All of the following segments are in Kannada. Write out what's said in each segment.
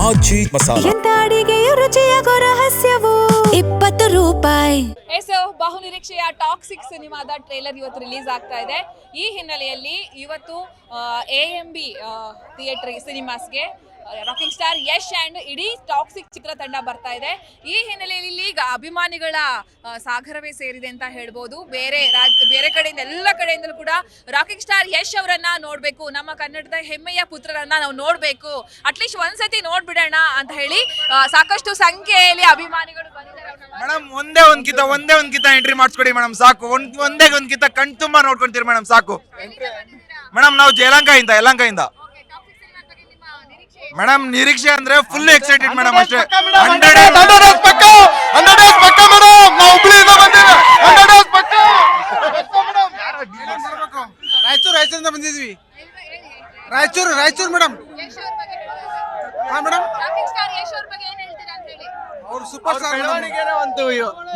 ಆಜಿ ಮಸಾಲ. ಎಂತ ಅಡಿಗೆಯ ರುಚಿಯಾಗೋ ರಹಸ್ಯವು 20 ರೂಪಾಯಿ. ಬಹುನಿರೀಕ್ಷೆಯ ಟಾಕ್ಸಿಕ್ ಸಿನಿಮಾದ ಟ್ರೇಲರ್ ಇವತ್ತು ರಿಲೀಸ್ ಆಗ್ತಾ ಇದೆ. ಈ ಹಿನ್ನೆಲೆಯಲ್ಲಿ ಇವತ್ತು AMB ಥಿಯೇಟರ್ ಸಿನಿಮಾಸ್ಗೆ ರಾಕಿಂಗ್ ಸ್ಟಾರ್ ಯಶ್ ಅಂಡ್ ಇಡೀ ಟಾಕ್ಸಿಕ್ ಚಿತ್ರತಂಡ ಬರ್ತಾ ಇದೆ. ಈ ಹಿನ್ನೆಲೆಯಲ್ಲಿ ಈಗ ಅಭಿಮಾನಿಗಳ ಸಾಗರವೇ ಸೇರಿದೆ ಅಂತ ಹೇಳ್ಬೋದು. ಬೇರೆ ಕಡೆಯಿಂದ ಎಲ್ಲ ಕಡೆಯಿಂದಲೂ ಕೂಡ ರಾಕಿಂಗ್ ಸ್ಟಾರ್ ಯಶ್ ಅವರನ್ನ ನೋಡ್ಬೇಕು, ನಮ್ಮ ಕನ್ನಡದ ಹೆಮ್ಮೆಯ ಪುತ್ರರನ್ನ ನಾವು ನೋಡ್ಬೇಕು, ಅಟ್ಲೀಸ್ಟ್ ಒಂದ್ಸತಿ ನೋಡ್ಬಿಡೋಣ ಅಂತ ಹೇಳಿ ಸಾಕಷ್ಟು ಸಂಖ್ಯೆಯಲ್ಲಿ ಅಭಿಮಾನಿಗಳು ಬಂದಿದ್ದಾರೆ. ಮೇಡಮ್ ಒಂದೇ ಒಂದ್ಕಿತ ಎಂಟ್ರಿ ಮಾಡಿಸ್ಕೊಡಿ ಮೇಡಮ್, ಸಾಕು. ಒಂದೇ ಒಂದ್ಕಿತ ಕಣ್ ತುಂಬಾ ನೋಡ್ಕೊಂತೀರಿ ಮೇಡಮ್, ಸಾಕು. ಮೇಡಮ್ ನಾವು ಯಲಹಂಕದಿಂದ ಮೇಡಮ್. ನಿರೀಕ್ಷೆ ಅಂದ್ರೆ ಫುಲ್ ಎಕ್ಸೈಟೆಡ್ ಮೇಡಮ್, ಅಷ್ಟೇ. ರಾಯಚೂರಿಂದ ಬಂದಿದ್ವಿ. ರಾಯಚೂರು ಮೇಡಮ್.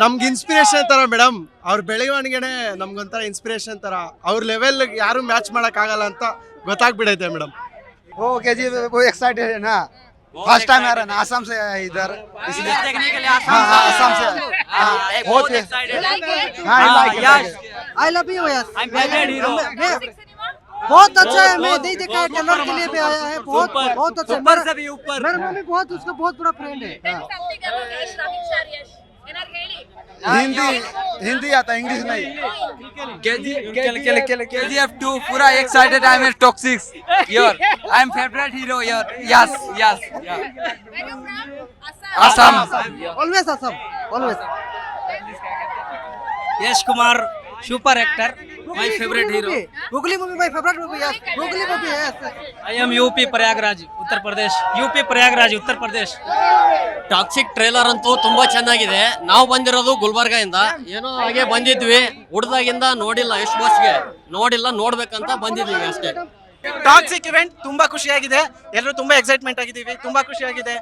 ನಮ್ಗೆ ಇನ್ಸ್ಪಿರೇಷನ್ ತರ ಮೇಡಮ್. ಅವ್ರ ಬೆಳವಣಿಗೆನೆ ನಮ್ಗೊಂಥರ ಇನ್ಸ್ಪಿರೇಷನ್ ತರ. ಅವ್ರ ಲೆವೆಲ್ ಯಾರು ಮ್ಯಾಚ್ ಮಾಡಕ್ ಆಗಲ್ಲ ಅಂತ ಗೊತ್ತಾಗ್ಬಿಡೈತೆ ಮೇಡಮ್. ओके जी, वो एक्साइटेड है ना, फर्स्ट टाइम आ रहा है ना, आसाम से इधर, इसलिए देखने के लिए आसाम से बहुत आई लव यू यस, बहुत अच्छा है. मैं नहीं देखा है, ट्रेलर के लिए भी आया है. बहुत अच्छा. ऊपर से भी ऊपर मेरा मम्मी बहुत उसका बहुत बड़ा फ्रेंड है. हिंदी आता, इंग्लिश नहीं. KGF 2 पूरा excited. I am toxic here. I am favorite hero here. Yes. Yeah. Assam. Always Assam. Always. Yash Kumar super actor, my favorite hero. Google movie my favorite movie. Yes, Google movie. Yes. I am UP Prayagraj Uttar Pradesh. Toxic trailer ಅಂತೂ ತುಂಬಾ ಚೆನ್ನಾಗಿದೆ. ನಾವು ಬಂದಿರೋದು ಗುಲ್ಬರ್ಗ ಇಂದ. ಏನೋ ಹಾಗೆ ಬಂದಿದ್ವಿ, ಹುಡ್ದಾಗಿಂದ ನೋಡಿಲ್ಲ, ಯಶ್ ಬಾಸ್ಗೆ ನೋಡಿಲ್ಲ, ನೋಡ್ಬೇಕಂತ ಬಂದಿದ್ವಿ ಅಷ್ಟೇ. ಟಾಕ್ಸಿಕ್ ಇವೆಂಟ್ ತುಂಬಾ ಖುಷಿಯಾಗಿದೆ. ಎಲ್ಲರೂ ತುಂಬಾ ಎಕ್ಸೈಟ್ಮೆಂಟ್ ಆಗಿದ್ದೀವಿ. ತುಂಬಾ ಖುಷಿಯಾಗಿದೆ.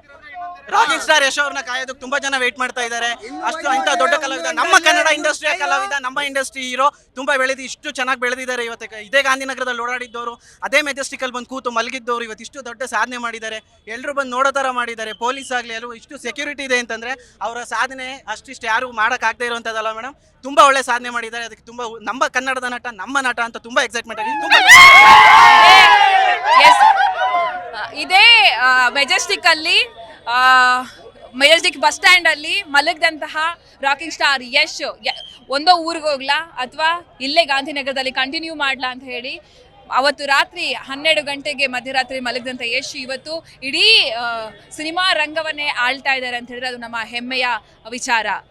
ರಾಕಿಂಗ್ ಸ್ಟಾರ್ ಯಶ್ ಅವ್ರನ್ನ ಕಾಯೋದಕ್ಕೆ ತುಂಬಾ ಜನ ವೇಟ್ ಮಾಡ್ತಾ ಇದ್ದಾರೆ. ಅಷ್ಟು ಇಂಥ ದೊಡ್ಡ ಕಲಾವಿದ, ನಮ್ಮ ಕನ್ನಡ ಇಂಡಸ್ಟ್ರಿಯ ಕಲಾವಿದ, ನಮ್ಮ ಇಂಡಸ್ಟ್ರಿ ಹೀರೋ ತುಂಬಾ ಇಷ್ಟು ಚೆನ್ನಾಗಿ ಬೆಳೆದಿದ್ದಾರೆ. ಇವತ್ತು ಇದೇ ಗಾಂಧಿನಗರದಲ್ಲಿ ಓಡಾಡಿದ್ದವರು, ಅದೇ ಮೆಜೆಸ್ಟಿಕ್ ಅಲ್ಲಿ ಬಂದು ಕೂತು ಮಲಗಿದ್ದವರು ಇವತ್ತು ಇಷ್ಟು ದೊಡ್ಡ ಸಾಧನೆ ಮಾಡಿದ್ದಾರೆ. ಎಲ್ಲರೂ ಬಂದು ನೋಡೋ ತರ ಮಾಡಿದ್ದಾರೆ. ಪೊಲೀಸ್ ಆಗಲಿ ಎಲ್ಲರೂ ಇಷ್ಟು ಸೆಕ್ಯೂರಿಟಿ ಇದೆ ಅಂತಂದ್ರೆ ಅವರ ಸಾಧನೆ ಅಷ್ಟಿಷ್ಟು ಯಾರು ಮಾಡೋಕ್ಕಾಗದೇ ಇರುವಂಥದ್ದಲ್ಲ ಮೇಡಮ್. ತುಂಬಾ ಒಳ್ಳೆ ಸಾಧನೆ ಮಾಡಿದ್ದಾರೆ. ಅದಕ್ಕೆ ತುಂಬಾ ನಮ್ಮ ಕನ್ನಡದ ನಟ, ನಮ್ಮ ನಟ ಅಂತ ತುಂಬಾ ಎಕ್ಸೈಟ್ಮೆಂಟ್ ಆಗಿದೆ. ಇದೇ ಮೆಜೆಸ್ಟಿಕ್ ಬಸ್ ಸ್ಟ್ಯಾಂಡ್ ಅಲ್ಲಿ ಮಲಗದಂತಹ ರಾಕಿಂಗ್ ಸ್ಟಾರ್ ಯಶ್ ಒಂದೋ ಊರಿಗೆ ಹೋಗ್ಲಾ ಅಥವಾ ಇಲ್ಲೇ ಗಾಂಧಿನಗರದಲ್ಲಿ ಕಂಟಿನ್ಯೂ ಮಾಡ್ಲಾ ಅಂತ ಹೇಳಿ ಅವತ್ತು ರಾತ್ರಿ 12 ಗಂಟೆಗೆ ಮಧ್ಯರಾತ್ರಿ ಮಲಗದಂತ ಯಶ್ ಇವತ್ತು ಇಡೀ ಸಿನಿಮಾ ರಂಗವನ್ನೇ ಆಳ್ತಾ ಇದ್ದಾರೆ ಅಂತ ಹೇಳಿದ್ರೆ ಅದು ನಮ್ಮ ಹೆಮ್ಮೆಯ ವಿಚಾರ.